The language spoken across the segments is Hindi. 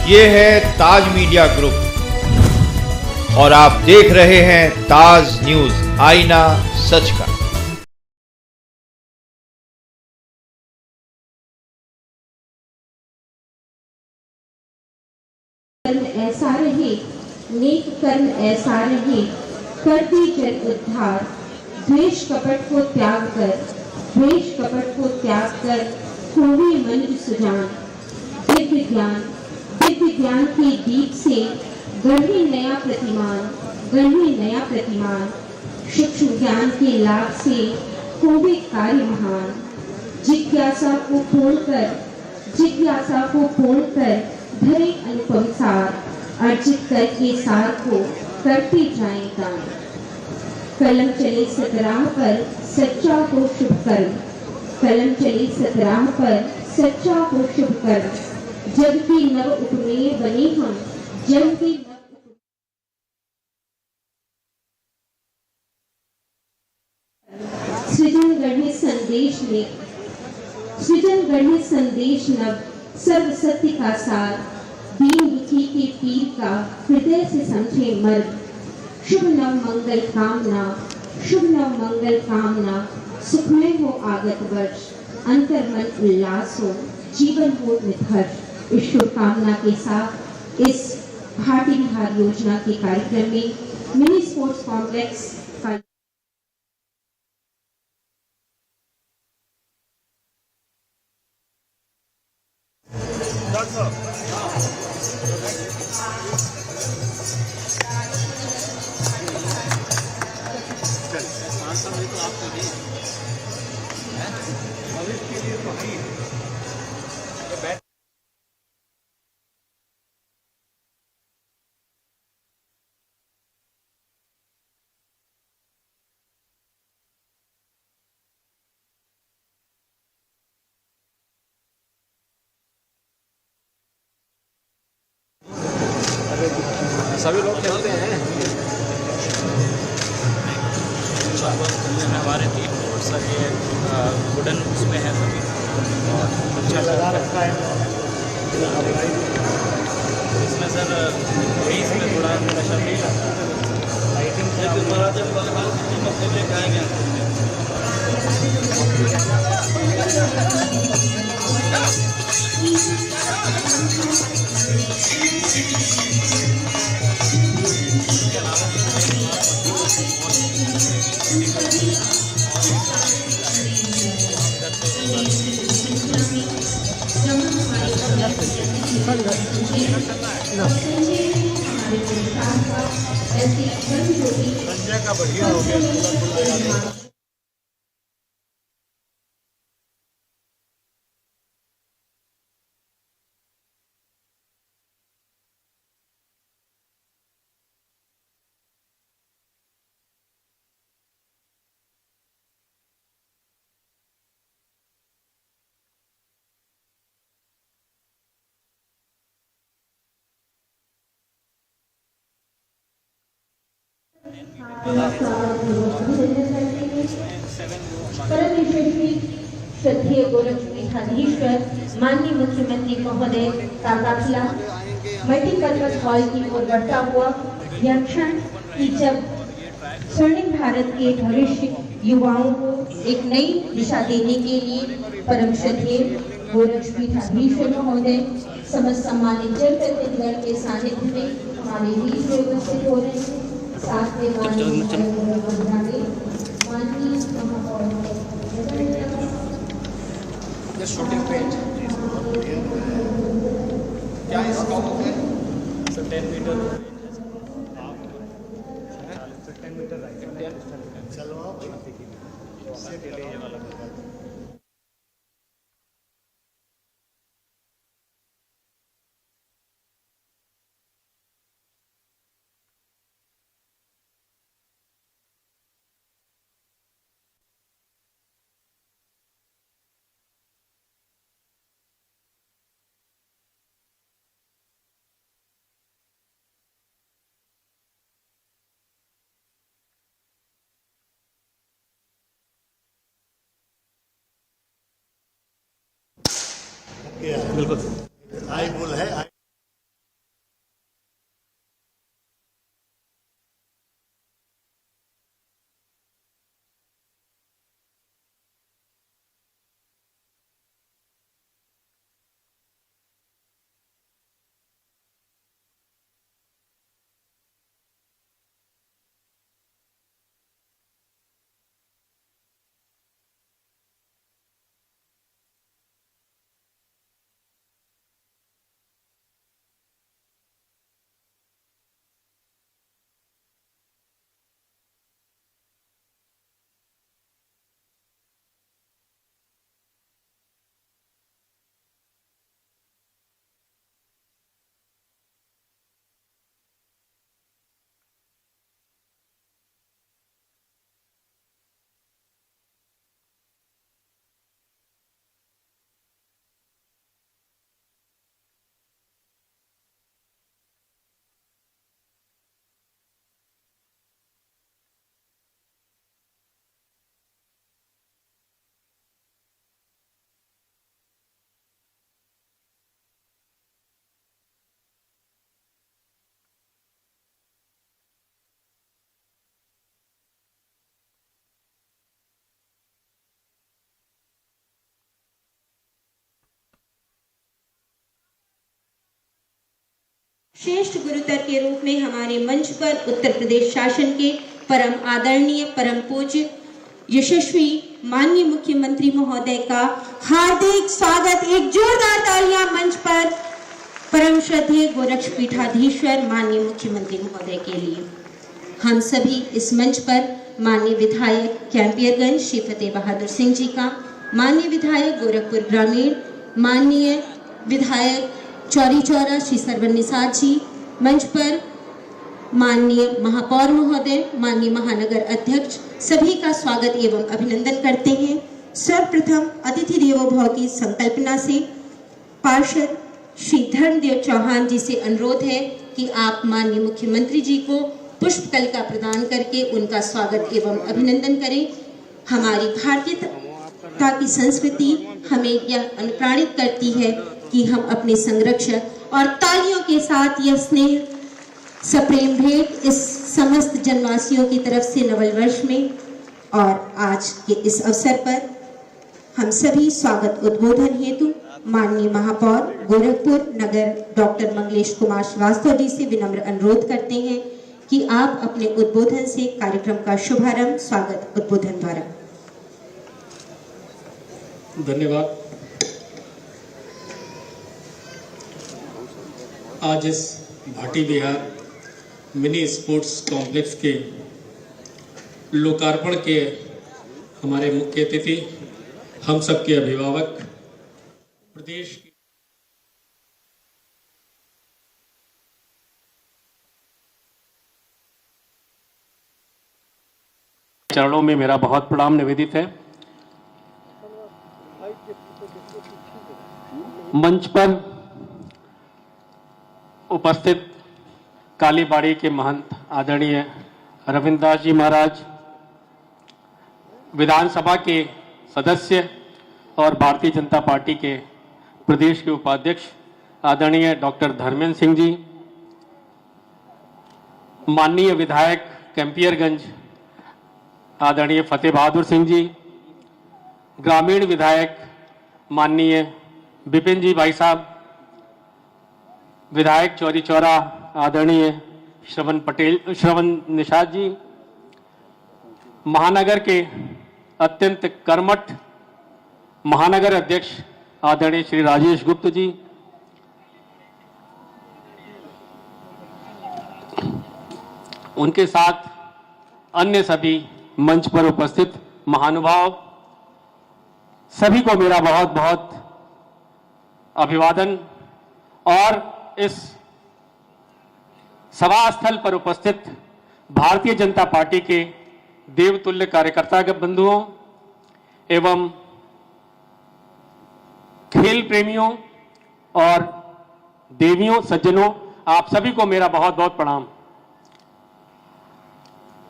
ये है ताज मीडिया ग्रुप और आप देख रहे हैं ताज न्यूज, आईना सच का। कर्म ऐसा रहे, नेक कर्म ऐसा रहे, करती जन उद्धार। द्वेष कपट को त्याग कर, द्वेष कपट को त्याग कर, होवे मन सुजान। दिव्य ज्ञान के दीप से गढ़े नया प्रतिमान, गढ़े नया प्रतिमान। सूक्ष्म ज्ञान के लाभ से होवे कार्य महान। जिज्ञासा को पूर्ण कर, जिज्ञासा को पूर्ण कर, धरे अनुपम सार। अर्जित करके सार को करते जाएं दान। कलम चले सतराह पर, सच्चा हो शुभ कर्म। कलम चले सतराह पर, सच्चा हो शुभ कर्म। जग की नव उपमेय बने हम, जग की सृजन गढ़े संदेश में, सृजन गढ़े संदेश नव, सर्व सत्य का सार। दीन दुखी के पीर का हृदय से समझे मर्द। शुभ नव मंगल कामना, शुभ नव मंगल कामना। सुखमय हो आगत वर्ष, अंतर मन उल्लास हो, जीवन हो निधर्ष। इस शुभकामना के साथ इस भाटी विहार योजना के कार्यक्रम में मिनी स्पोर्ट्स कॉम्प्लेक्स का सभी लोग खेलते हैं। हमारे 3 बोर्ड सभी वुडन उसमें है सभी, अच्छा लगा रखा है इसमें सर। यही इसमें थोड़ा प्रेशर नहीं लगता। लाइटिंग लेके आएंगे। संजय का बढ़िया हो गया। श्रद्धेय गोरखपीठाधीश्वर माननीय मुख्यमंत्री महोदय का काफिला मल्टीपर्पज हॉल की ओर बढ़ता हुआ यह क्षण कि जब स्वर्णिम भारत के भविष्य युवाओं को एक नई दिशा देने के लिए परम श्रद्धेय गोरखपीठाधीश्वर महोदय समस्त सम्मानित जनप्रतिनिधिगण के सानिध्य में हमारे बीच में उपस्थित हो रहे हैं। साथ में शूटिंग पेज क्या इसका होता है? 10 मीटर 10 मीटर चलो बिल्कुल आई बुल है। श्रेष्ठ गुरुतर के रूप में हमारे मंच पर उत्तर प्रदेश शासन के परम आदरणीय, परम पूज्य, यशस्वी माननीय मुख्यमंत्री महोदय का हार्दिक स्वागत। एक जोरदार तालियां मंच पर परम श्रद्धेय गोरक्ष पीठाधीश्वर माननीय मुख्यमंत्री महोदय के लिए। हम सभी इस मंच पर माननीय विधायक कैंपियरगंज श्री फतेह बहादुर सिंह जी का, माननीय विधायक गोरखपुर ग्रामीण, माननीय विधायक चौरी चौरा श्री सरवन निषाद जी, मंच पर माननीय महापौर महोदय, माननीय महानगर अध्यक्ष, सभी का स्वागत एवं अभिनंदन करते हैं। सर्वप्रथम अतिथि देवो भव की संकल्पना से पार्षद श्री धर्मदेव चौहान जी से अनुरोध है कि आप माननीय मुख्यमंत्री जी को पुष्पकलिका प्रदान करके उनका स्वागत एवं अभिनंदन करें। हमारी भारतीयता की संस्कृति हमें यह अनुप्राणित करती है कि हम अपने संरक्षक और तालियों के साथ यह स्नेह सप्रेम भेंट इस समस्त जनवासियों की तरफ से नवल वर्ष में और आज के इस अवसर पर हम सभी स्वागत उद्बोधन हेतु माननीय महापौर गोरखपुर नगर डॉक्टर मंगलेश कुमार श्रीवास्तव जी से विनम्र अनुरोध करते हैं कि आप अपने उद्बोधन से कार्यक्रम का शुभारंभ स्वागत उद्बोधन द्वारा। धन्यवाद। आज इस Bhati Bihar mini sports complex के लोकार्पण के हमारे मुख्य अतिथि, हम सबके अभिभावक, प्रदेश की चरणों में मेरा बहुत प्रणाम निवेदित है। मंच पर उपस्थित कालीबाड़ी के महंत आदरणीय रविंद्र दास जी महाराज, विधानसभा के सदस्य और भारतीय जनता पार्टी के प्रदेश के उपाध्यक्ष आदरणीय डॉक्टर धर्मेंद्र सिंह जी, माननीय विधायक कैंपियरगंज आदरणीय फतेह बहादुर सिंह जी, ग्रामीण विधायक माननीय विपिन जी भाई साहब, विधायक चौरी चौरा आदरणीय श्रवण निषाद जी, महानगर के अत्यंत कर्मठ महानगर अध्यक्ष आदरणीय श्री राजेश गुप्त जी, उनके साथ अन्य सभी मंच पर उपस्थित महानुभाव, सभी को मेरा बहुत बहुत अभिवादन। और इस सभा स्थल पर उपस्थित भारतीय जनता पार्टी के देवतुल्य कार्यकर्ता के बंधुओं एवं खेल प्रेमियों और देवियों सज्जनों, आप सभी को मेरा बहुत बहुत प्रणाम।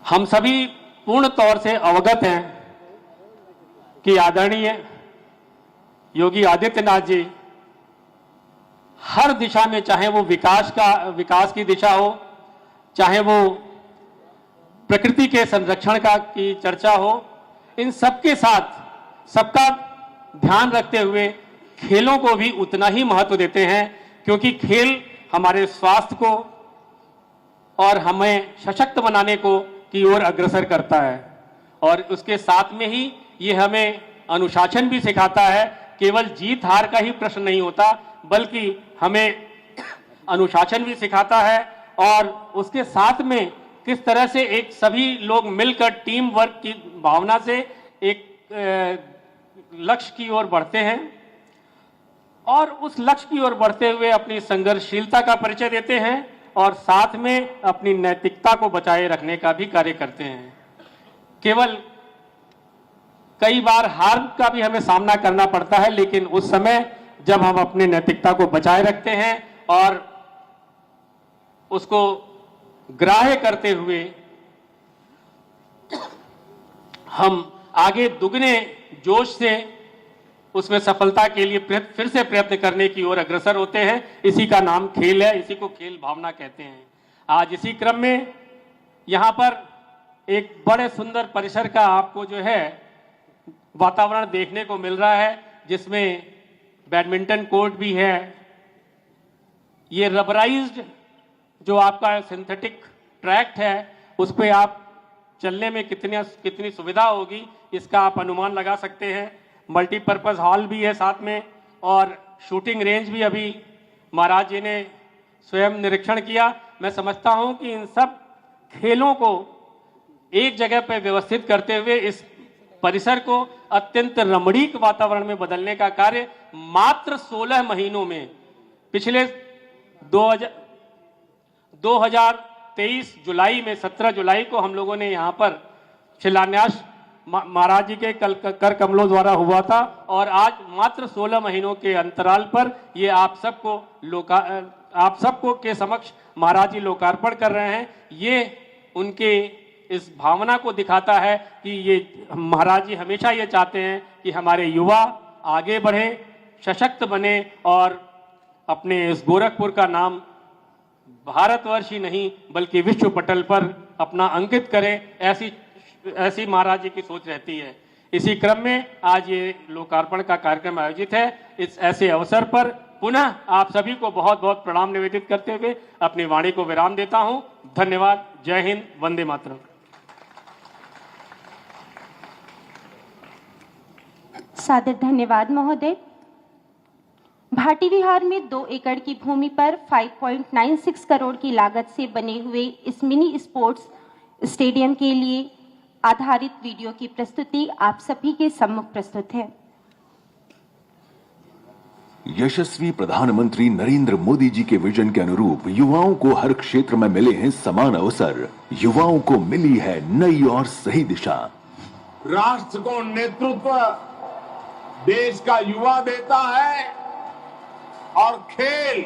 हम सभी पूर्ण तौर से अवगत हैं कि आदरणीय योगी आदित्यनाथ जी हर दिशा में, चाहे वो विकास की दिशा हो, चाहे वो प्रकृति के संरक्षण की चर्चा हो, इन सबके साथ सबका ध्यान रखते हुए खेलों को भी उतना ही महत्व देते हैं, क्योंकि खेल हमारे स्वास्थ्य को और हमें सशक्त बनाने को की ओर अग्रसर करता है। और उसके साथ में ही ये हमें अनुशासन भी सिखाता है। केवल जीत हार का ही प्रश्न नहीं होता, बल्कि हमें अनुशासन भी सिखाता है और उसके साथ में किस तरह से एक सभी लोग मिलकर टीम वर्क की भावना से एक लक्ष्य की ओर बढ़ते हैं और उस लक्ष्य की ओर बढ़ते हुए अपनी संघर्षशीलता का परिचय देते हैं और साथ में अपनी नैतिकता को बचाए रखने का भी कार्य करते हैं। केवल कई बार हार का भी हमें सामना करना पड़ता है, लेकिन उस समय जब हम अपनी नैतिकता को बचाए रखते हैं और उसको ग्राह्य करते हुए हम आगे दुगने जोश से उसमें सफलता के लिए फिर से प्रयत्न करने की ओर अग्रसर होते हैं। इसी का नाम खेल है, इसी को खेल भावना कहते हैं। आज इसी क्रम में यहाँ पर एक बड़े सुंदर परिसर का आपको जो है वातावरण देखने को मिल रहा है, जिसमें बैडमिंटन कोर्ट भी है। ये रबराइज्ड जो आपका सिंथेटिक ट्रैक है उस पे आप चलने में कितनी सुविधा होगी इसका आप अनुमान लगा सकते हैं। मल्टीपर्पज़ हॉल भी है साथ में और शूटिंग रेंज भी अभी महाराज जी ने स्वयं निरीक्षण किया। मैं समझता हूं कि इन सब खेलों को एक जगह पर व्यवस्थित करते हुए इस परिसर को अत्यंत रमणीक वातावरण में बदलने का कार्य मात्र 16 महीनों में, पिछले 2023 जुलाई में 17 जुलाई को हम लोगों ने यहाँ पर शिलान्यास महाराज जी के कर कमलों द्वारा हुआ था और आज मात्र 16 महीनों के अंतराल पर ये आप सबको के समक्ष महाराज जी लोकार्पण कर रहे हैं। ये उनके इस भावना को दिखाता है कि ये महाराज जी हमेशा ये चाहते हैं कि हमारे युवा आगे बढ़े, सशक्त बने और अपने इस गोरखपुर का नाम भारतवर्ष ही नहीं बल्कि विश्व पटल पर अपना अंकित करें, ऐसी महाराज जी की सोच रहती है। इसी क्रम में आज ये लोकार्पण का कार्यक्रम आयोजित है। इस ऐसे अवसर पर पुनः आप सभी को बहुत बहुत प्रणाम निवेदित करते हुए अपनी वाणी को विराम देता हूं। धन्यवाद। जय हिंद। वंदे मातरम। सादर धन्यवाद महोदय। भाटी विहार में 2 एकड़ की भूमि पर 5.96 करोड़ की लागत से बने हुए इस मिनी स्पोर्ट्स स्टेडियम के लिए आधारित वीडियो की प्रस्तुति आप सभी के सम्मुख प्रस्तुत है। यशस्वी प्रधानमंत्री नरेंद्र मोदी जी के विजन के अनुरूप युवाओं को हर क्षेत्र में मिले हैं समान अवसर। युवाओं को मिली है नई और सही दिशा। राष्ट्र को नेतृत्व देश का युवा देता है और खेल,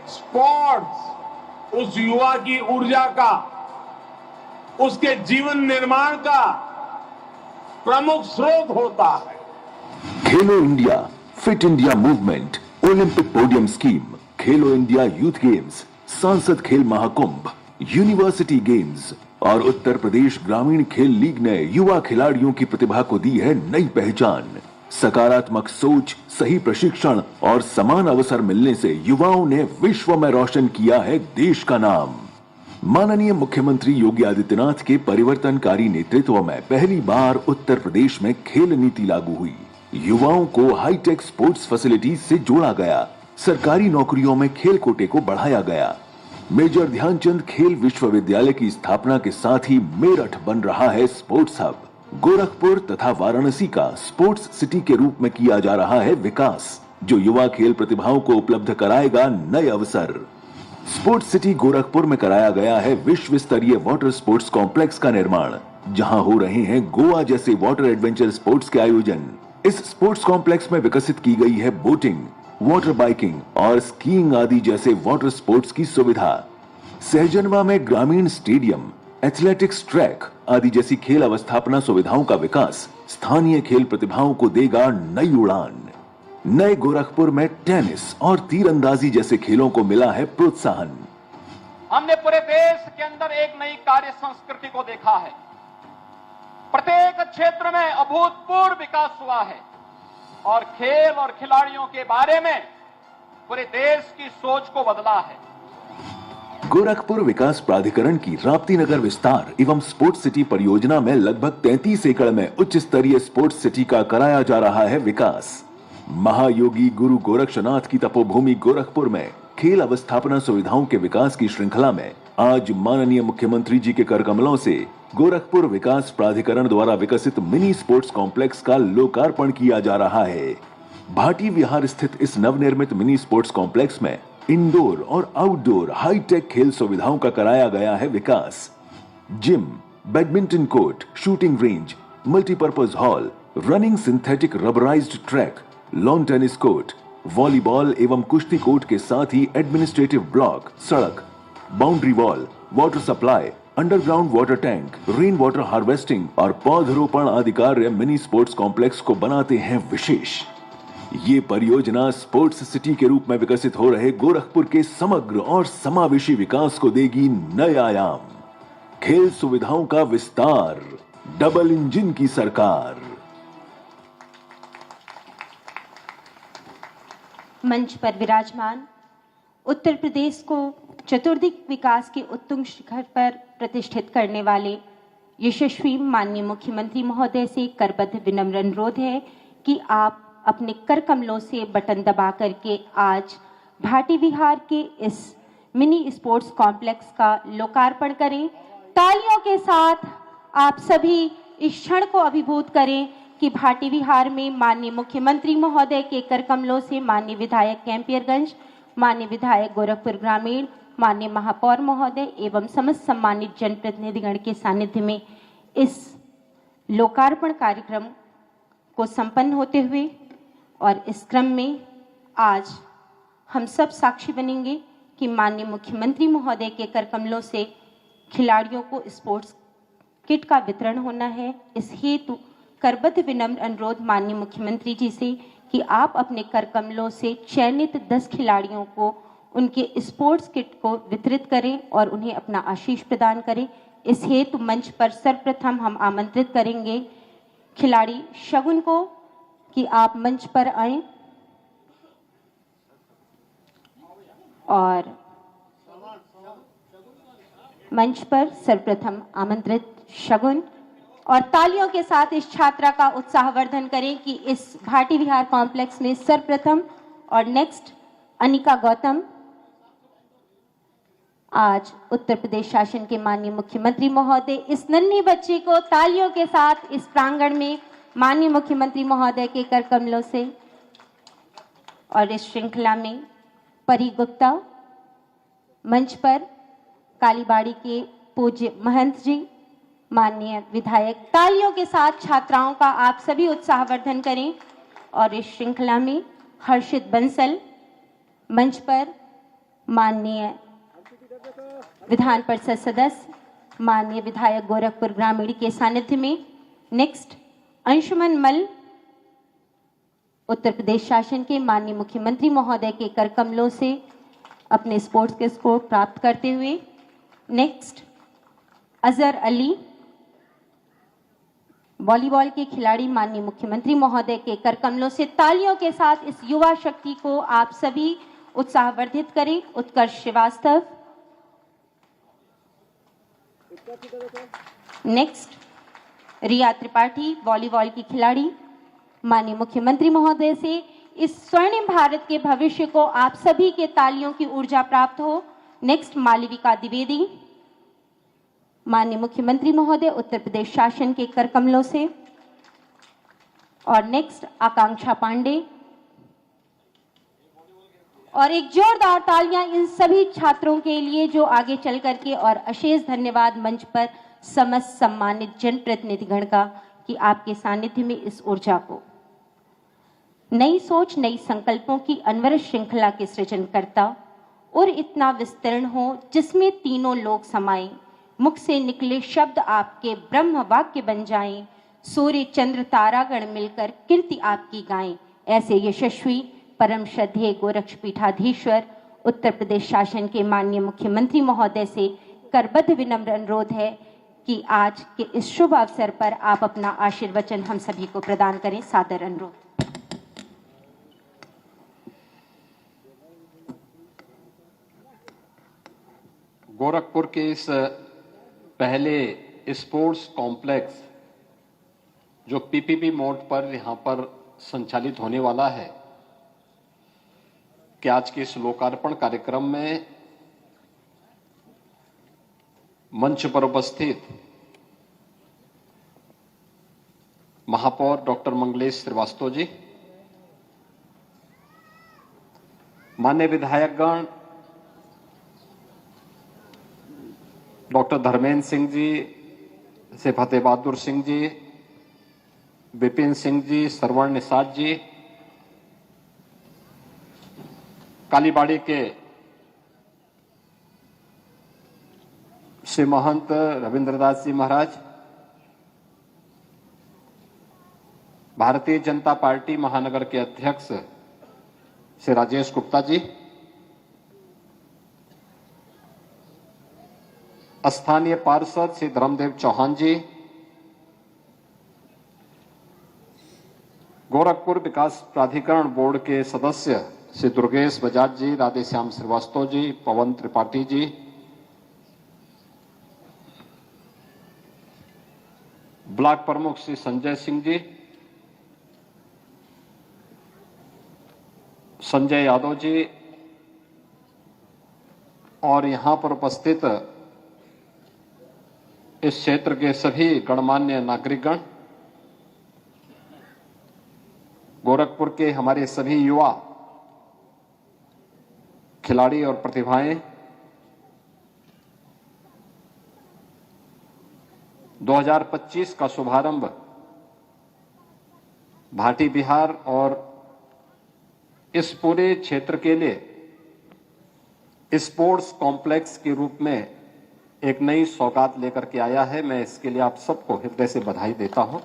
स्पोर्ट्स उस युवा की ऊर्जा का, उसके जीवन निर्माण का प्रमुख स्रोत होता है। खेलो India, fit India movement, Olympic podium scheme, खेलो इंडिया यूथ गेम्स, सांसद खेल महाकुंभ, यूनिवर्सिटी गेम्स और उत्तर प्रदेश ग्रामीण खेल लीग ने युवा खिलाड़ियों की प्रतिभा को दी है नई पहचान। सकारात्मक सोच, सही प्रशिक्षण और समान अवसर मिलने से युवाओं ने विश्व में रोशन किया है देश का नाम। माननीय मुख्यमंत्री योगी आदित्यनाथ के परिवर्तनकारी नेतृत्व में पहली बार उत्तर प्रदेश में खेल नीति लागू हुई। युवाओं को हाईटेक स्पोर्ट्स फैसिलिटीज से जोड़ा गया। सरकारी नौकरियों में खेल कोटे को बढ़ाया गया। मेजर ध्यानचंद खेल विश्वविद्यालय की स्थापना के साथ ही मेरठ बन रहा है स्पोर्ट्स हब। गोरखपुर तथा वाराणसी का स्पोर्ट्स सिटी के रूप में किया जा रहा है विकास, जो युवा खेल प्रतिभाओं को उपलब्ध कराएगा नए अवसर। स्पोर्ट्स सिटी गोरखपुर में कराया गया है विश्व स्तरीय वाटर स्पोर्ट्स कॉम्प्लेक्स का निर्माण, जहां हो रहे हैं गोवा जैसे वाटर एडवेंचर स्पोर्ट्स के आयोजन। इस स्पोर्ट्स कॉम्प्लेक्स में विकसित की गई है बोटिंग, वाटर बाइकिंग और स्कीइंग आदि जैसे वाटर स्पोर्ट्स की सुविधा। सहजनवा में ग्रामीण स्टेडियम, एथलेटिक्स ट्रैक आदि जैसी खेल अवस्थापना सुविधाओं का विकास स्थानीय खेल प्रतिभाओं को देगा नई उड़ान। नए गोरखपुर में टेनिस और तीरंदाजी जैसे खेलों को मिला है प्रोत्साहन। हमने पूरे देश के अंदर एक नई कार्य संस्कृति को देखा है। प्रत्येक क्षेत्र में अभूतपूर्व विकास हुआ है और खेल और खिलाड़ियों के बारे में पूरे देश की सोच को बदला है। गोरखपुर विकास प्राधिकरण की राप्ती नगर विस्तार एवं स्पोर्ट्स सिटी परियोजना में लगभग 33 एकड़ में उच्च स्तरीय स्पोर्ट्स सिटी का कराया जा रहा है विकास। महायोगी गुरु गोरक्षनाथ की तपोभूमि गोरखपुर में खेल अवस्थापना सुविधाओं के विकास की श्रृंखला में आज माननीय मुख्यमंत्री जी के करकमलों से गोरखपुर विकास प्राधिकरण द्वारा विकसित मिनी स्पोर्ट्स कॉम्प्लेक्स का लोकार्पण किया जा रहा है। भाटी विहार स्थित इस नवनिर्मित मिनी स्पोर्ट्स कॉम्प्लेक्स में इंडोर और आउटडोर हाईटेक खेल सुविधाओं का कराया गया है विकास। Gym, badminton court, shooting range, multipurpose hall, running synthetic rubberised track, lawn tennis court, volleyball एवं कुश्ती कोर्ट के साथ ही एडमिनिस्ट्रेटिव ब्लॉक, सड़क, boundary wall, water supply, underground water tank, rain water harvesting और पौधरोपण आदि कार्य मिनी स्पोर्ट्स कॉम्प्लेक्स को बनाते हैं विशेष। ये परियोजना स्पोर्ट्स सिटी के रूप में विकसित हो रहे गोरखपुर के समग्र और समावेशी विकास को देगी नए आयाम। खेल सुविधाओं का विस्तार, डबल इंजन की सरकार। मंच पर विराजमान उत्तर प्रदेश को चतुर्दिक विकास के उत्तुंग शिखर पर प्रतिष्ठित करने वाले यशस्वी माननीय मुख्यमंत्री महोदय से करबद्ध विनम्र अनुरोध है कि आप अपने कर कमलों से बटन दबा करके आज भाटी विहार के इस मिनी स्पोर्ट्स कॉम्प्लेक्स का लोकार्पण करें। तालियों के साथ आप सभी इस क्षण को अभिभूत करें कि भाटी विहार में माननीय मुख्यमंत्री महोदय के कर कमलों से माननीय विधायक कैंपियरगंज, माननीय विधायक गोरखपुर ग्रामीण, माननीय महापौर महोदय एवं समस्त सम्मानित जनप्रतिनिधिगण के सानिध्य में इस लोकार्पण कार्यक्रम को संपन्न होते हुए और इस क्रम में आज हम सब साक्षी बनेंगे कि माननीय मुख्यमंत्री महोदय के कर कमलों से खिलाड़ियों को स्पोर्ट्स किट का वितरण होना है। इस हेतु करबद्ध विनम्र अनुरोध माननीय मुख्यमंत्री जी से कि आप अपने कर कमलों से चयनित 10 खिलाड़ियों को उनके स्पोर्ट्स किट को वितरित करें और उन्हें अपना आशीष प्रदान करें। इस हेतु मंच पर सर्वप्रथम हम आमंत्रित करेंगे खिलाड़ी शगुन को कि आप मंच पर आएं और मंच पर सर्वप्रथम आमंत्रित शगुन और तालियों के साथ इस छात्रा का उत्साहवर्धन करें कि इस भाटी विहार कॉम्प्लेक्स में सर्वप्रथम। और नेक्स्ट अनिका गौतम। आज उत्तर प्रदेश शासन के माननीय मुख्यमंत्री महोदय इस नन्ही बच्ची को तालियों के साथ इस प्रांगण में माननीय मुख्यमंत्री महोदय के कर कमलों से और इस श्रृंखला में परी गुप्ता मंच पर, कालीबाड़ी के पूज्य महंत जी, माननीय विधायक। तालियों के साथ छात्राओं का आप सभी उत्साहवर्धन करें। और इस श्रृंखला में हर्षित बंसल मंच पर, माननीय विधान परिषद सदस्य, माननीय विधायक गोरखपुर ग्रामीण के सानिध्य में। नेक्स्ट अंशुमन मल उत्तर प्रदेश शासन के माननीय मुख्यमंत्री महोदय के कर कमलों से अपने स्पोर्ट्स के स्कोर प्राप्त करते हुए। नेक्स्ट अजहर अली वॉलीबॉल के खिलाड़ी माननीय मुख्यमंत्री महोदय के कर कमलों से। तालियों के साथ इस युवा शक्ति को आप सभी उत्साहवर्धित करें। उत्कर्ष श्रीवास्तव। नेक्स्ट रिया त्रिपाठी वॉलीबॉल की खिलाड़ी माननीय मुख्यमंत्री महोदय से इस स्वर्णिम भारत के भविष्य को आप सभी के तालियों की ऊर्जा प्राप्त हो। नेक्स्ट मालविका द्विवेदी माननीय मुख्यमंत्री महोदय उत्तर प्रदेश शासन के कर कमलों से। और नेक्स्ट आकांक्षा पांडे। और एक जोरदार तालियां इन सभी छात्रों के लिए जो आगे चल करके, और अशेष धन्यवाद मंच पर समस्त सम्मानित जनप्रतिनिधिगण का कि आपके सानिध्य में इस ऊर्जा को नई सोच नई संकल्पों की अनवरत श्रृंखला के सृजनकर्ता और इतना विस्तरण हो जिसमें तीनों लोग समाये, मुख से निकले शब्द आपके ब्रह्म वाक्य बन जाएं, सूर्य चंद्र तारागण मिलकर कीर्ति आपकी गाएं। ऐसे यशस्वी परम श्रद्धेय गोरक्षपीठाधीश्वर उत्तर प्रदेश शासन के माननीय मुख्यमंत्री महोदय से करबद्ध विनम्र अनुरोध है कि आज के इस शुभ अवसर पर आप अपना आशीर्वचन हम सभी को प्रदान करें। सादर अनुरोध। गोरखपुर के इस पहले स्पोर्ट्स कॉम्प्लेक्स जो पीपीपी मोड पर यहाँ पर संचालित होने वाला है, कि आज के इस लोकार्पण कार्यक्रम में मंच पर उपस्थित महापौर डॉक्टर मंगलेश श्रीवास्तव जी, माननीय विधायकगण डॉक्टर धर्मेंद्र सिंह जी से फतेह बहादुर सिंह जी, विपिन सिंह जी, सरवण निषाद जी, कालीबाड़ी के श्री महंत रविंद्रदास जी महाराज, भारतीय जनता पार्टी महानगर के अध्यक्ष श्री राजेश गुप्ता जी, स्थानीय पार्षद श्री धर्मदेव चौहान जी, गोरखपुर विकास प्राधिकरण बोर्ड के सदस्य श्री दुर्गेश बजाज जी, राधेश्याम श्रीवास्तव जी, पवन त्रिपाठी जी, ब्लॉक प्रमुख श्री संजय सिंह जी, संजय यादव जी और यहां पर उपस्थित इस क्षेत्र के सभी गणमान्य नागरिकगण, गोरखपुर के हमारे सभी युवा खिलाड़ी और प्रतिभाएं, 2025 का शुभारंभ भाटी बिहार और इस पूरे क्षेत्र के लिए स्पोर्ट्स कॉम्प्लेक्स के रूप में एक नई सौगात लेकर के आया है। मैं इसके लिए आप सबको हृदय से बधाई देता हूं।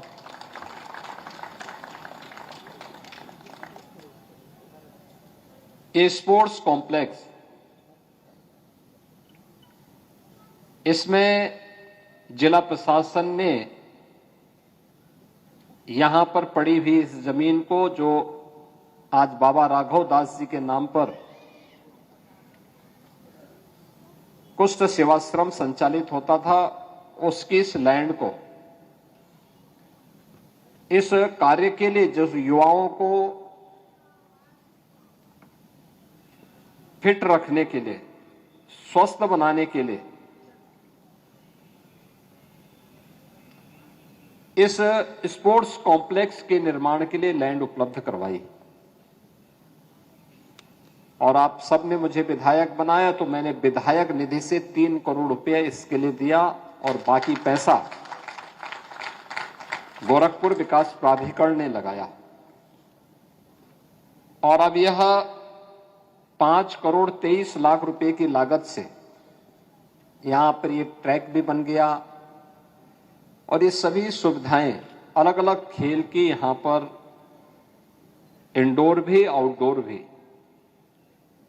ये स्पोर्ट्स कॉम्प्लेक्स, इसमें जिला प्रशासन ने यहां पर पड़ी हुई इस जमीन को, जो आज बाबा राघव दास जी के नाम पर कुष्ठ सेवाश्रम संचालित होता था, उसकी इस लैंड को इस कार्य के लिए, जो युवाओं को फिट रखने के लिए, स्वस्थ बनाने के लिए, इस स्पोर्ट्स कॉम्प्लेक्स के निर्माण के लिए लैंड उपलब्ध करवाई। और आप सब ने मुझे विधायक बनाया, तो मैंने विधायक निधि से 3 करोड़ रुपए इसके लिए दिया और बाकी पैसा गोरखपुर विकास प्राधिकरण ने लगाया। और अब यह 5 करोड़ 23 लाख रुपए की लागत से यहां पर ये ट्रैक भी बन गया और ये सभी सुविधाएं, अलग अलग खेल की यहां पर इंडोर भी आउटडोर भी,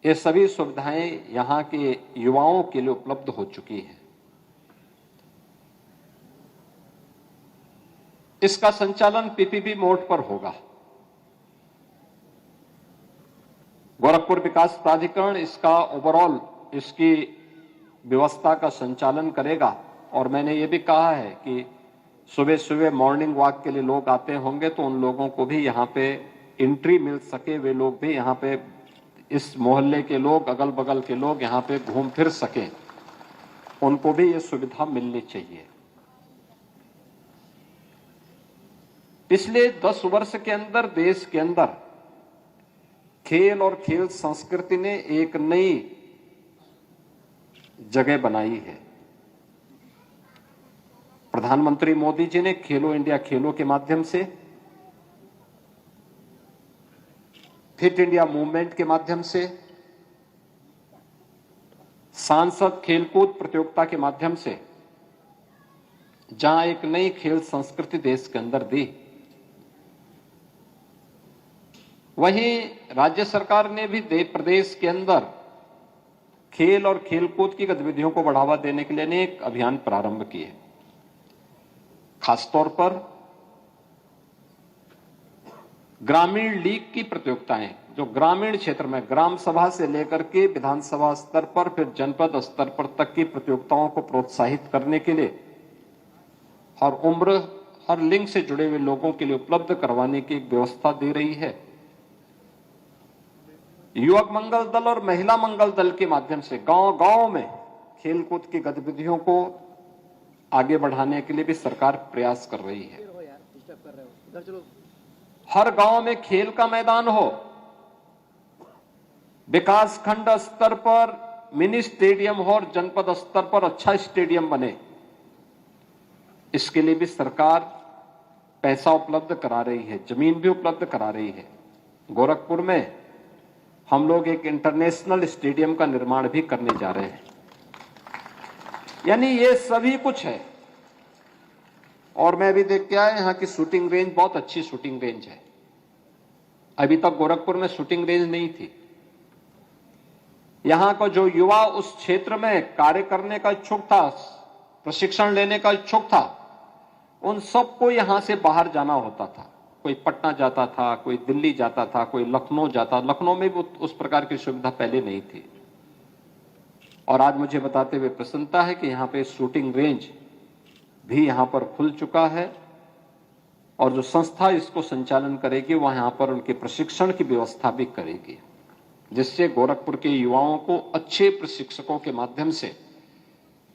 ये सभी सुविधाएं यहां के युवाओं के लिए उपलब्ध हो चुकी हैं। इसका संचालन पीपीपी मोड पर होगा। गोरखपुर विकास प्राधिकरण इसका ओवरऑल इसकी व्यवस्था का संचालन करेगा। और मैंने ये भी कहा है कि सुबह सुबह मॉर्निंग वॉक के लिए लोग आते होंगे, तो उन लोगों को भी यहाँ पे एंट्री मिल सके, वे लोग भी यहाँ पे, इस मोहल्ले के लोग, अगल बगल के लोग यहाँ पे घूम फिर सकें, उनको भी ये सुविधा मिलनी चाहिए। पिछले 10 वर्ष के अंदर देश के अंदर खेल और खेल संस्कृति ने एक नई जगह बनाई है। प्रधानमंत्री मोदी जी ने खेलो इंडिया खेलों के माध्यम से, फिट इंडिया मूवमेंट के माध्यम से, सांसद खेलकूद प्रतियोगिता के माध्यम से, जहां एक नई खेल संस्कृति देश के अंदर दी, वहीं राज्य सरकार ने भी प्रदेश के अंदर खेल और खेलकूद की गतिविधियों को बढ़ावा देने के लिए अनेक अभियान प्रारंभ किए। खासतौर पर ग्रामीण लीग की प्रतियोगिताएं, जो ग्रामीण क्षेत्र में ग्राम सभा से लेकर के विधानसभा स्तर पर, फिर जनपद स्तर पर तक की प्रतियोगिताओं को प्रोत्साहित करने के लिए, हर उम्र हर लिंग से जुड़े हुए लोगों के लिए उपलब्ध करवाने की एक व्यवस्था दे रही है। युवक मंगल दल और महिला मंगल दल के माध्यम से गांव-गांव में खेलकूद की गतिविधियों को आगे बढ़ाने के लिए भी सरकार प्रयास कर रही है। हर गांव में खेल का मैदान हो, विकास खंड स्तर पर मिनी स्टेडियम हो और जनपद स्तर पर अच्छा स्टेडियम बने, इसके लिए भी सरकार पैसा उपलब्ध करा रही है, जमीन भी उपलब्ध करा रही है। गोरखपुर में हम लोग एक इंटरनेशनल स्टेडियम का निर्माण भी करने जा रहे हैं। यानी ये सभी कुछ है। और मैं भी देख के आया, यहाँ की शूटिंग रेंज बहुत अच्छी शूटिंग रेंज है। अभी तक गोरखपुर में शूटिंग रेंज नहीं थी। यहाँ का जो युवा उस क्षेत्र में कार्य करने का इच्छुक था, प्रशिक्षण लेने का इच्छुक था, उन सबको यहां से बाहर जाना होता था। कोई पटना जाता था, कोई दिल्ली जाता था, कोई लखनऊ जाता। लखनऊ में भी उस प्रकार की सुविधा पहले नहीं थी। और आज मुझे बताते हुए प्रसन्नता है कि यहाँ पे शूटिंग रेंज भी यहाँ पर खुल चुका है और जो संस्था इसको संचालन करेगी वह यहाँ पर उनके प्रशिक्षण की व्यवस्था भी करेगी, जिससे गोरखपुर के युवाओं को अच्छे प्रशिक्षकों के माध्यम से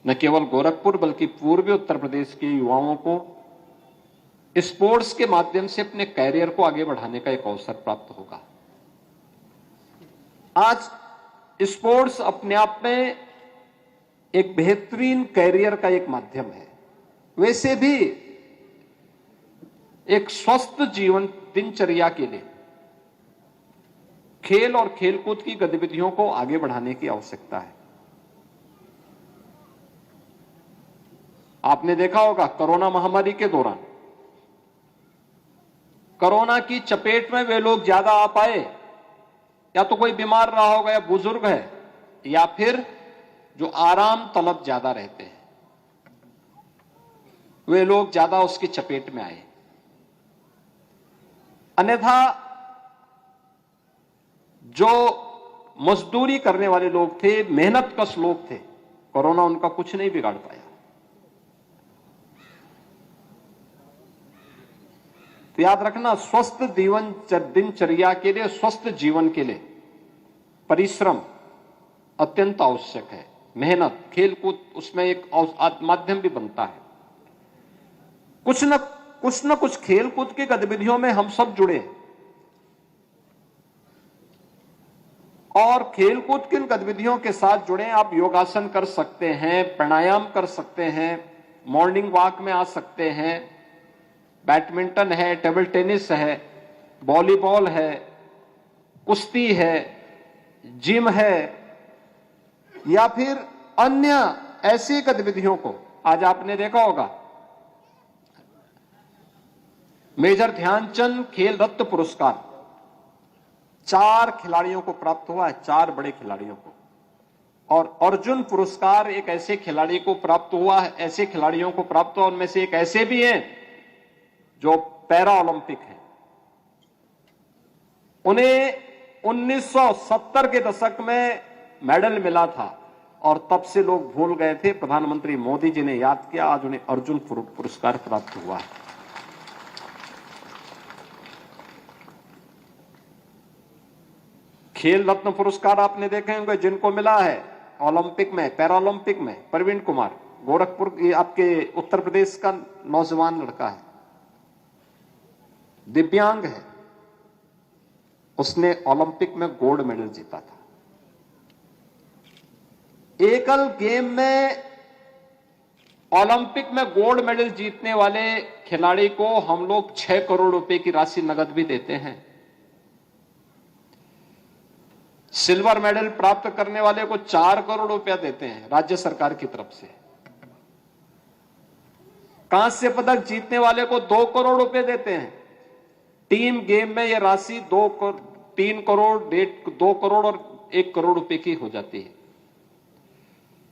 न केवल गोरखपुर बल्कि पूर्वी उत्तर प्रदेश के युवाओं को स्पोर्ट्स के माध्यम से अपने कैरियर को आगे बढ़ाने का एक अवसर प्राप्त होगा। आज स्पोर्ट्स अपने आप में एक बेहतरीन कैरियर का एक माध्यम है, वैसे भी एक स्वस्थ जीवन दिनचर्या के लिए खेल और खेलकूद की गतिविधियों को आगे बढ़ाने की आवश्यकता है। आपने देखा होगा कोरोना महामारी के दौरान कोरोना की चपेट में वे लोग ज्यादा आ पाए, या तो कोई बीमार रहा होगा या बुजुर्ग है, या फिर जो आराम तलब ज्यादा रहते हैं वे लोग ज्यादा उसकी चपेट में आए। अन्यथा जो मजदूरी करने वाले लोग थे, मेहनत कश लोग थे, कोरोना उनका कुछ नहीं बिगाड़ पाया। तो याद रखना, स्वस्थ जीवन दिनचर्या के लिए, स्वस्थ जीवन के लिए परिश्रम अत्यंत आवश्यक है। मेहनत, खेलकूद उसमें एक माध्यम भी बनता है। कुछ न कुछ खेलकूद की गतिविधियों में हम सब जुड़े और खेलकूद की गतिविधियों के साथ जुड़े। आप योगासन कर सकते हैं, प्राणायाम कर सकते हैं, मॉर्निंग वॉक में आ सकते हैं, बैडमिंटन है, टेबल टेनिस है, वॉलीबॉल है, कुश्ती है, जिम है, या फिर अन्य ऐसी गतिविधियों को। आज आपने देखा होगा मेजर ध्यानचंद खेल रत्न पुरस्कार 4 खिलाड़ियों को प्राप्त हुआ है, 4 बड़े खिलाड़ियों को। और अर्जुन पुरस्कार एक ऐसे खिलाड़ी को प्राप्त हुआ है, ऐसे खिलाड़ियों को प्राप्त हुआ, उनमें से एक ऐसे भी हैं जो पैरा ओलंपिक है। उन्हें 1970 के दशक में मेडल मिला था और तब से लोग भूल गए थे। प्रधानमंत्री मोदी जी ने याद किया, आज उन्हें अर्जुन पुरस्कार प्राप्त हुआ है। खेल रत्न पुरस्कार आपने देखे होंगे जिनको मिला है ओलंपिक में, पैरा ओलंपिक में। प्रवीण कुमार, गोरखपुर, आपके उत्तर प्रदेश का नौजवान लड़का है, दिव्यांग है, उसने ओलंपिक में गोल्ड मेडल जीता था। एकल गेम में ओलंपिक में गोल्ड मेडल जीतने वाले खिलाड़ी को हम लोग 6 करोड़ रुपए की राशि नगद भी देते हैं। सिल्वर मेडल प्राप्त करने वाले को 4 करोड़ रुपया देते हैं राज्य सरकार की तरफ से। कांस्य पदक जीतने वाले को 2 करोड़ रुपए देते हैं। टीम गेम में यह राशि 3 करोड़, 2 करोड़ और 1 करोड़ रुपए की हो जाती है।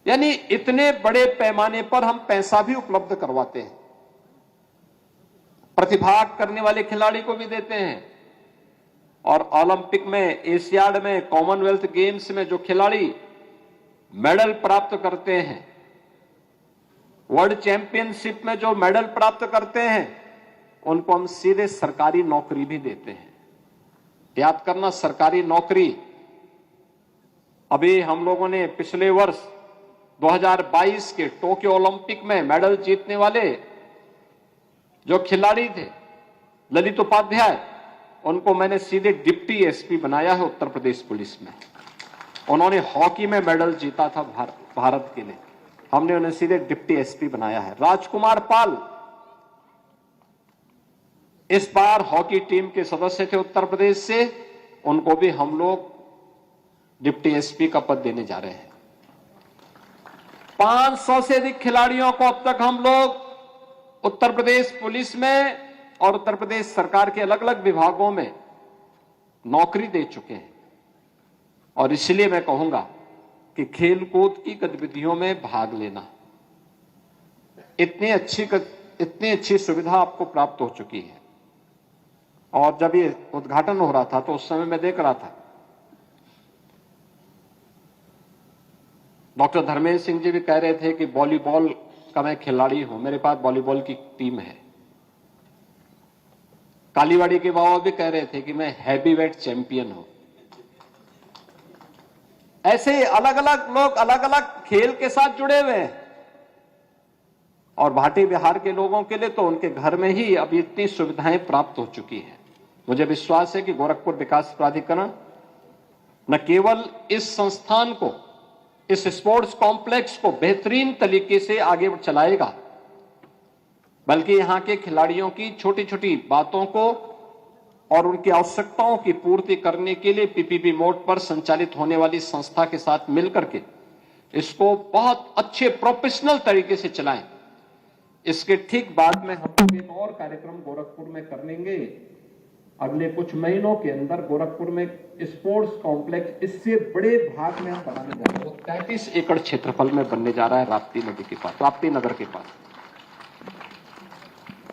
यानी इतने बड़े पैमाने पर हम पैसा भी उपलब्ध करवाते हैं। प्रतिभाग करने वाले खिलाड़ी को भी देते हैं। और ओलंपिक में, एशियाड में, कॉमनवेल्थ गेम्स में जो खिलाड़ी मेडल प्राप्त करते हैं, वर्ल्ड चैंपियनशिप में जो मेडल प्राप्त करते हैं, उनको हम सीधे सरकारी नौकरी भी देते हैं। याद करना, सरकारी नौकरी। अभी हम लोगों ने पिछले वर्ष 2022 के टोक्यो ओलंपिक में मेडल जीतने वाले जो खिलाड़ी थे, ललित उपाध्याय, उनको मैंने सीधे डिप्टी एसपी बनाया है उत्तर प्रदेश पुलिस में। उन्होंने हॉकी में मेडल जीता था भारत के लिए, हमने उन्हें सीधे डिप्टी एसपी बनाया है। राजकुमार पाल इस बार हॉकी टीम के सदस्य थे उत्तर प्रदेश से, उनको भी हम लोग डिप्टी एसपी का पद देने जा रहे हैं। 500 से अधिक खिलाड़ियों को अब तक हम लोग उत्तर प्रदेश पुलिस में और उत्तर प्रदेश सरकार के अलग अलग विभागों में नौकरी दे चुके हैं। और इसलिए मैं कहूंगा कि खेलकूद की गतिविधियों में भाग लेना, इतनी अच्छी सुविधा आपको प्राप्त हो चुकी है। और जब ये उद्घाटन हो रहा था तो उस समय मैं देख रहा था, डॉक्टर धर्मेंद्र सिंह जी भी कह रहे थे कि वॉलीबॉल का मैं खिलाड़ी हूं, मेरे पास वॉलीबॉल की टीम है। कालीवाड़ी के बाबा भी कह रहे थे कि मैं हैवीवेट चैंपियन हूं। ऐसे अलग अलग लोग अलग अलग खेल के साथ जुड़े हुए हैं। और भाटी बिहार के लोगों के लिए तो उनके घर में ही अब इतनी सुविधाएं प्राप्त हो चुकी हैं। मुझे विश्वास है कि गोरखपुर विकास प्राधिकरण न केवल इस संस्थान को, इस स्पोर्ट्स कॉम्प्लेक्स को बेहतरीन तरीके से आगे चलाएगा, बल्कि यहां के खिलाड़ियों की छोटी छोटी बातों को और उनकी आवश्यकताओं की पूर्ति करने के लिए पीपीपी मोड पर संचालित होने वाली संस्था के साथ मिलकर के इसको बहुत अच्छे प्रोफेशनल तरीके से चलाएं। इसके ठीक बाद में हम लोग एक और कार्यक्रम गोरखपुर में करेंगे। अगले कुछ महीनों के अंदर गोरखपुर में स्पोर्ट्स कॉम्प्लेक्स इससे बड़े भाग में हम बनाने जा रहे हैं। 33 एकड़ क्षेत्रफल में बनने जा रहा है, राप्ती नदी के पास, राप्ती नगर के पास।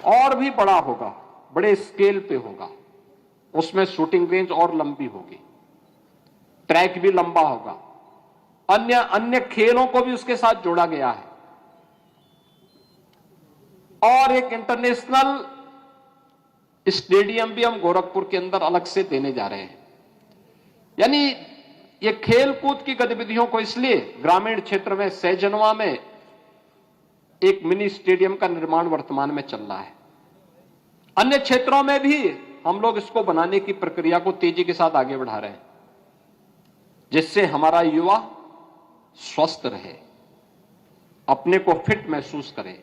और भी बड़ा होगा, बड़े स्केल पे होगा। उसमें शूटिंग रेंज और लंबी होगी, ट्रैक भी लंबा होगा, अन्य खेलों को भी उसके साथ जोड़ा गया है। और एक इंटरनेशनल स्टेडियम भी हम गोरखपुर के अंदर अलग से देने जा रहे हैं। यानी ये खेल कूद की गतिविधियों को इसलिए ग्रामीण क्षेत्र में सैजनवा में एक मिनी स्टेडियम का निर्माण वर्तमान में चल रहा है। अन्य क्षेत्रों में भी हम लोग इसको बनाने की प्रक्रिया को तेजी के साथ आगे बढ़ा रहे हैं, जिससे हमारा युवा स्वस्थ रहे, अपने को फिट महसूस करे।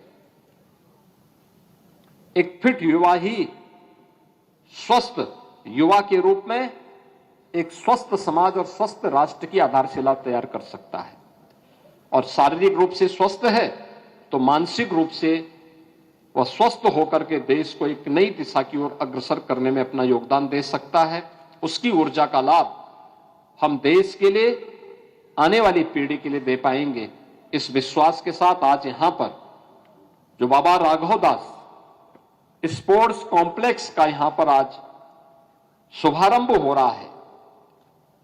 एक फिट युवा ही स्वस्थ युवा के रूप में एक स्वस्थ समाज और स्वस्थ राष्ट्र की आधारशिला तैयार कर सकता है। और शारीरिक रूप से स्वस्थ है तो मानसिक रूप से वह स्वस्थ होकर के देश को एक नई दिशा की ओर अग्रसर करने में अपना योगदान दे सकता है। उसकी ऊर्जा का लाभ हम देश के लिए, आने वाली पीढ़ी के लिए दे पाएंगे। इस विश्वास के साथ आज यहां पर जो बाबा राघव दास स्पोर्ट्स कॉम्प्लेक्स का यहां पर आज शुभारंभ हो रहा है,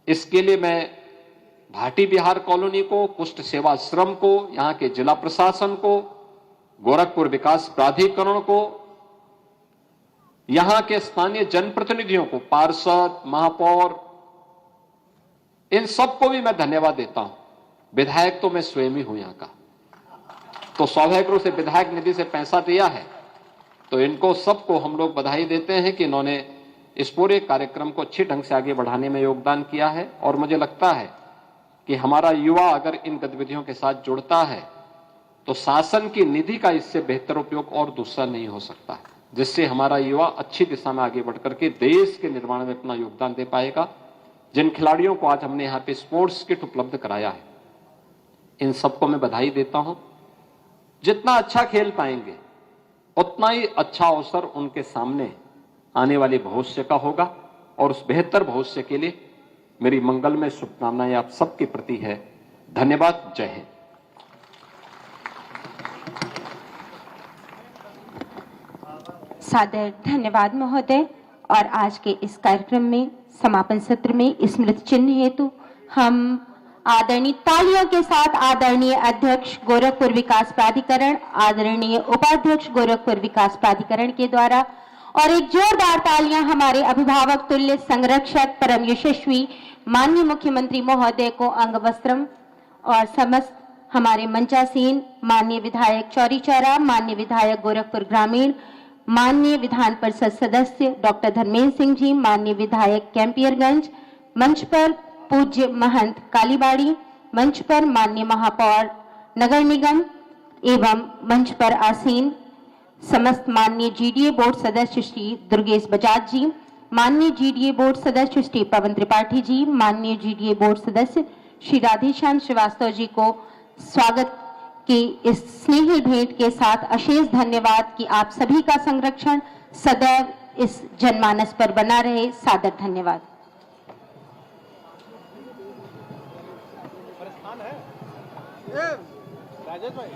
इसके लिए मैं भाटी बिहार कॉलोनी को, कुष्ठ सेवाश्रम को, यहां के जिला प्रशासन को, गोरखपुर विकास प्राधिकरण को, यहां के स्थानीय जनप्रतिनिधियों को, पार्षद, महापौर, इन सबको भी मैं धन्यवाद देता हूं। विधायक तो मैं स्वयं ही हूं यहां का, तो स्वाभाविक रूप से विधायक निधि से पैसा दिया है, तो इनको सबको हम लोग बधाई देते हैं कि इन्होंने इस पूरे कार्यक्रम को अच्छे ढंग से आगे बढ़ाने में योगदान किया है। और मुझे लगता है कि हमारा युवा अगर इन गतिविधियों के साथ जुड़ता है तो शासन की निधि का इससे बेहतर उपयोग और दूसरा नहीं हो सकता है, जिससे हमारा युवा अच्छी दिशा में आगे बढ़कर के देश के निर्माण में अपना योगदान दे पाएगा। जिन खिलाड़ियों को आज हमने यहाँ पे स्पोर्ट्स किट उपलब्ध कराया है, इन सबको मैं बधाई देता हूं। जितना अच्छा खेल पाएंगे उतना ही अच्छा अवसर उनके सामने आने वाले भविष्य का होगा। और उस बेहतर भविष्य के लिए मेरी मंगलमय शुभकामनाएं आप सबके प्रति है। धन्यवाद। जय हिंद। सादर धन्यवाद महोदय। और आज के इस कार्यक्रम में समापन सत्र में स्मृति चिन्ह हेतु हम आदरणीय तालियों के साथ आदरणीय अध्यक्ष गोरखपुर विकास प्राधिकरण, आदरणीय उपाध्यक्ष गोरखपुर विकास प्राधिकरण के द्वारा, और एक जोरदार तालियां हमारे अभिभावक तुल्य संरक्षक परम यशस्वी माननीय मुख्यमंत्री महोदय को अंग वस्त्रम, और समस्त हमारे मंचासीन माननीय विधायक चौरी चौरा, माननीय विधायक गोरखपुर ग्रामीण, माननीय विधान परिषद सदस्य डॉक्टर धर्मेंद्र सिंह जी, माननीय विधायक कैंपियरगंज, मंच पर पूज्य महंत कालीबाड़ी, मंच पर माननीय महापौर नगर निगम एवं मंच पर आसीन समस्त माननीय जीडीए बोर्ड सदस्य श्री दुर्गेश बजाज जी, माननीय जीडीए बोर्ड सदस्य श्री पवन त्रिपाठी जी, माननीय जीडीए बोर्ड सदस्य श्री राधेश्याम श्रीवास्तव जी को स्वागत की इस स्नेही भेंट के साथ अशेष धन्यवाद कि आप सभी का संरक्षण सदैव इस जनमानस पर बना रहे। सादर धन्यवाद। राजेश भाई